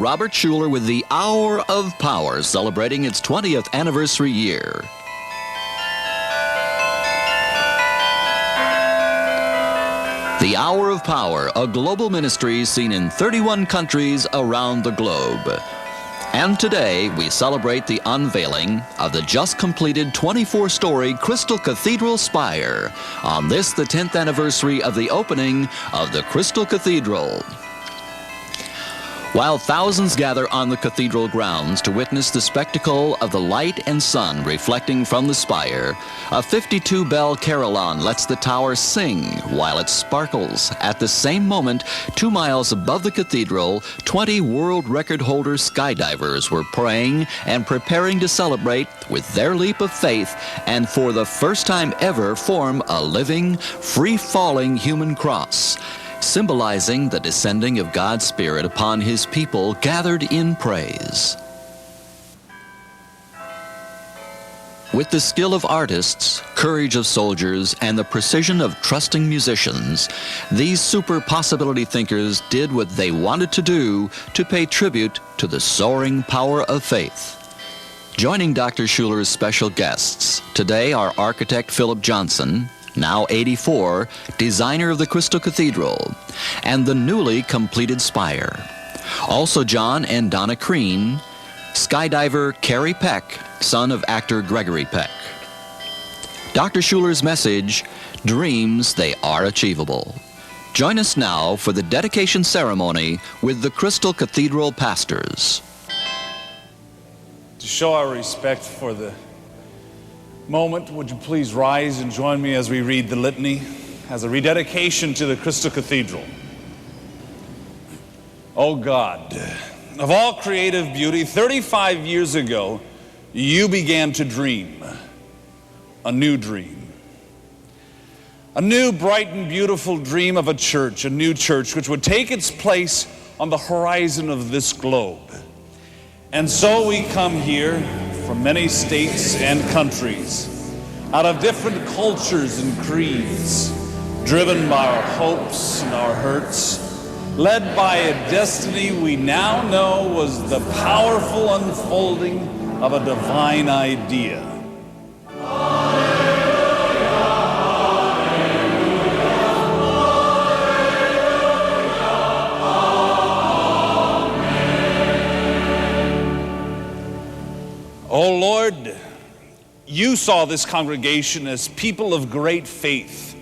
Robert Schuller with the Hour of Power, celebrating its 20th anniversary year. The Hour of Power, a global ministry seen in 31 countries around the globe. And today, we celebrate the unveiling of the just completed 24-story Crystal Cathedral spire on this, the 10th anniversary of the opening of the Crystal Cathedral. While thousands gather on the cathedral grounds to witness the spectacle of the light and sun reflecting from the spire, a 52-bell Carrilon lets the tower sing while it sparkles. At the same moment, 2 miles above the cathedral, 20 world record holder skydivers were praying and preparing to celebrate with their leap of faith and for the first time ever form a living, free-falling human cross, symbolizing the descending of God's Spirit upon His people gathered in praise. With the skill of artists, courage of soldiers, and the precision of trusting musicians, these super possibility thinkers did what they wanted to do to pay tribute to the soaring power of faith. Joining Dr. Schuller's special guests today are architect Philip Johnson, now 84, designer of the Crystal Cathedral, and the newly completed spire. Also John and Donna Crean, skydiver Carrie Peck, son of actor Gregory Peck. Dr. Schuller's message, dreams, they are achievable. Join us now for the dedication ceremony with the Crystal Cathedral pastors. To show our respect for the moment, would you please rise and join me as we read the Litany as a rededication to the Crystal Cathedral. Oh God, of all creative beauty, 35 years ago, you began to dream a new dream. A new, bright and beautiful dream of a new church, which would take its place on the horizon of this globe. And so we come here from many states and countries, out of different cultures and creeds, driven by our hopes and our hurts, led by a destiny we now know was the powerful unfolding of a divine idea. Oh Lord, you saw this congregation as people of great faith,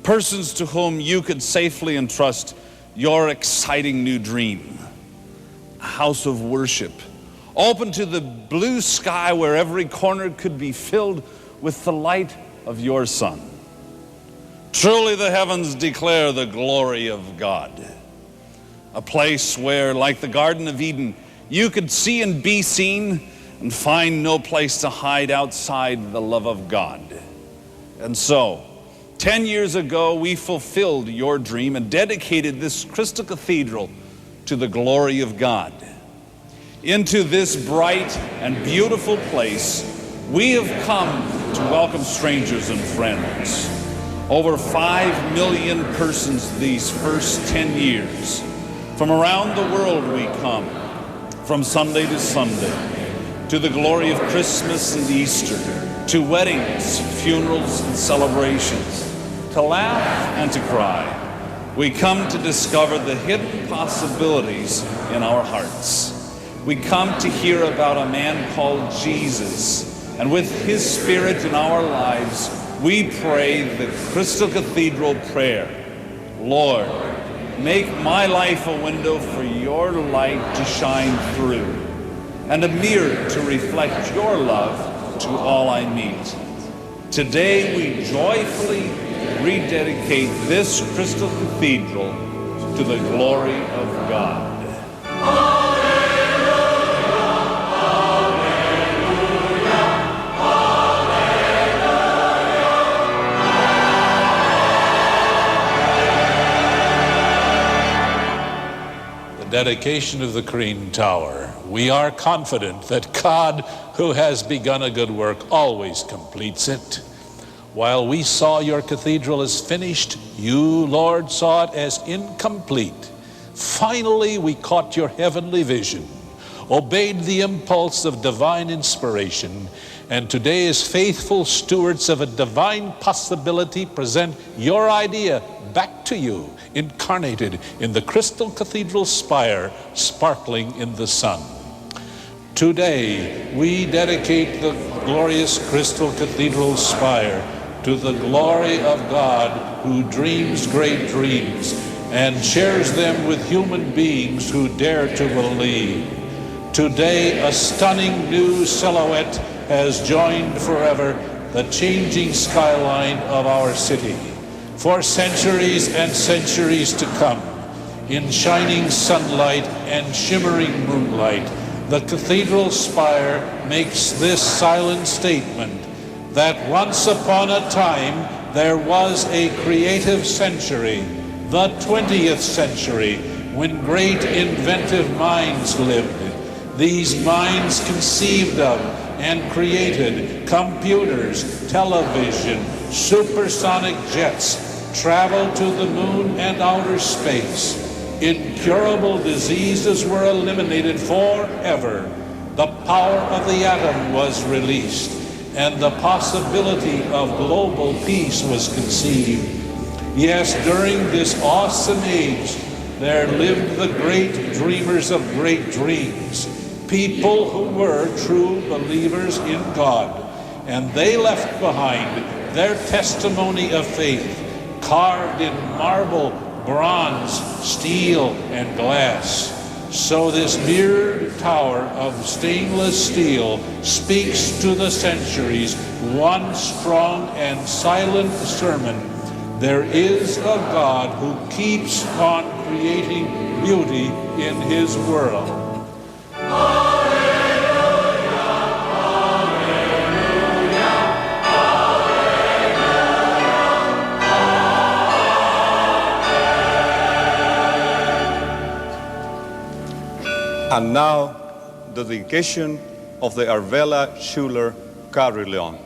persons to whom you could safely entrust your exciting new dream, a house of worship, open to the blue sky where every corner could be filled with the light of your Son. Truly the heavens declare the glory of God, a place where, like the Garden of Eden, you could see and be seen and find no place to hide outside the love of God. And so, 10 years ago, we fulfilled your dream and dedicated this Crystal Cathedral to the glory of God. Into this bright and beautiful place, we have come to welcome strangers and friends. Over 5 million persons these first 10 years. From around the world we come, from Sunday to Sunday, to the glory of Christmas and Easter, to weddings, funerals, and celebrations, to laugh and to cry. We come to discover the hidden possibilities in our hearts. We come to hear about a man called Jesus, and with His Spirit in our lives, we pray the Crystal Cathedral prayer. Lord, make my life a window for your light to shine through, and a mirror to reflect your love to all I meet. Today we joyfully rededicate this Crystal Cathedral to the glory of God. Dedication of the Crane Tower. We are confident that God, who has begun a good work, always completes it. While we saw your cathedral as finished, you, Lord, saw it as incomplete. Finally, we caught your heavenly vision, obeyed the impulse of divine inspiration, and today, as faithful stewards of a divine possibility, present your idea back to you, incarnated in the crystal cathedral spire sparkling in the sun. Today, we dedicate the glorious crystal cathedral spire to the glory of God, who dreams great dreams and shares them with human beings who dare to believe. Today, a stunning new silhouette has joined forever the changing skyline of our city. For centuries and centuries to come, in shining sunlight and shimmering moonlight, the cathedral spire makes this silent statement that once upon a time there was a creative century, the 20th century, when great inventive minds lived. These minds conceived of and created computers, television, supersonic jets, travel to the moon and outer space. Incurable diseases were eliminated forever. The power of the atom was released, and the possibility of global peace was conceived. Yes, during this awesome age, there lived the great dreamers of great dreams, people who were true believers in God, and they left behind their testimony of faith, carved in marble, bronze, steel, and glass. So this mirrored tower of stainless steel speaks to the centuries one strong and silent sermon. There is a God who keeps on creating beauty in his world. And now, the dedication of the Arvela Schuler Carrilon.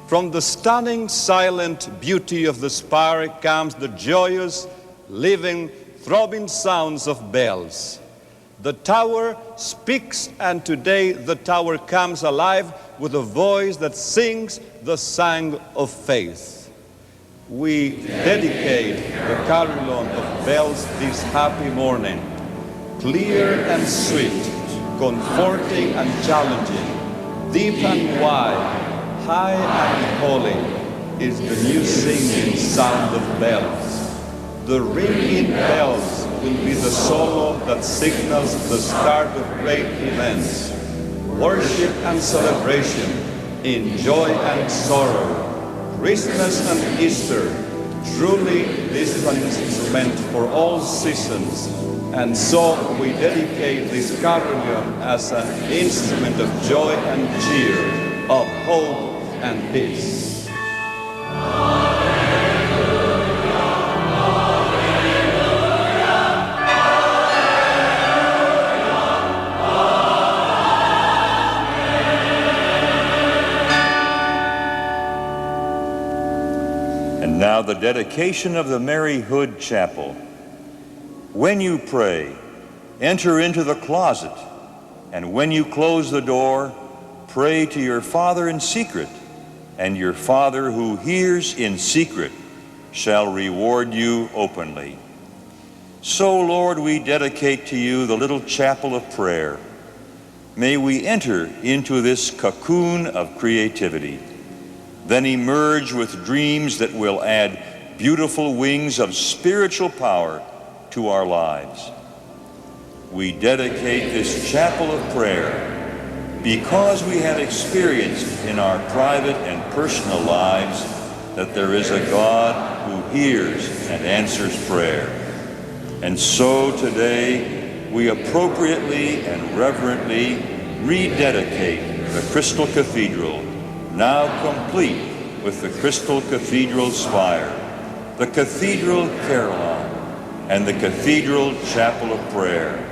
From the stunning, silent beauty of the spire comes the joyous, living, throbbing sounds of bells. The tower speaks, and today the tower comes alive with a voice that sings the song of faith. We dedicate the Carrilon of bells this happy morning. Clear and sweet, comforting and challenging, deep and wide, high and holy is the new singing sound of bells. The ringing bells will be the solo that signals the start of great events. Worship and celebration, in joy and sorrow, Christmas and Easter. Truly, this is an instrument for all seasons. And so we dedicate this carillon as an instrument of joy and cheer, of hope and peace. And now the dedication of the Mary Hood Chapel. When you pray, enter into the closet, and when you close the door, pray to your Father in secret, and your Father who hears in secret shall reward you openly. So, Lord, we dedicate to you the little chapel of prayer. May we enter into this cocoon of creativity, then emerge with dreams that will add beautiful wings of spiritual power to our lives. We dedicate this chapel of prayer because we have experienced in our private and personal lives that there is a God who hears and answers prayer. And so today we appropriately and reverently rededicate the Crystal Cathedral, now complete with the Crystal Cathedral spire, the Cathedral Carrilon, and the Cathedral Chapel of Prayer.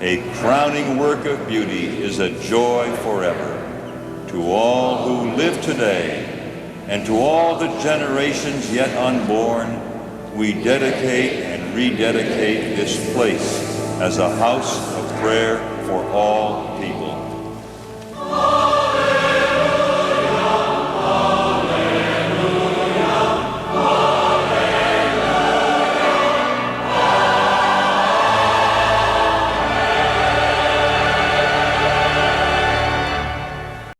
A crowning work of beauty is a joy forever. To all who live today, and to all the generations yet unborn, we dedicate and rededicate this place as a house of prayer for all people.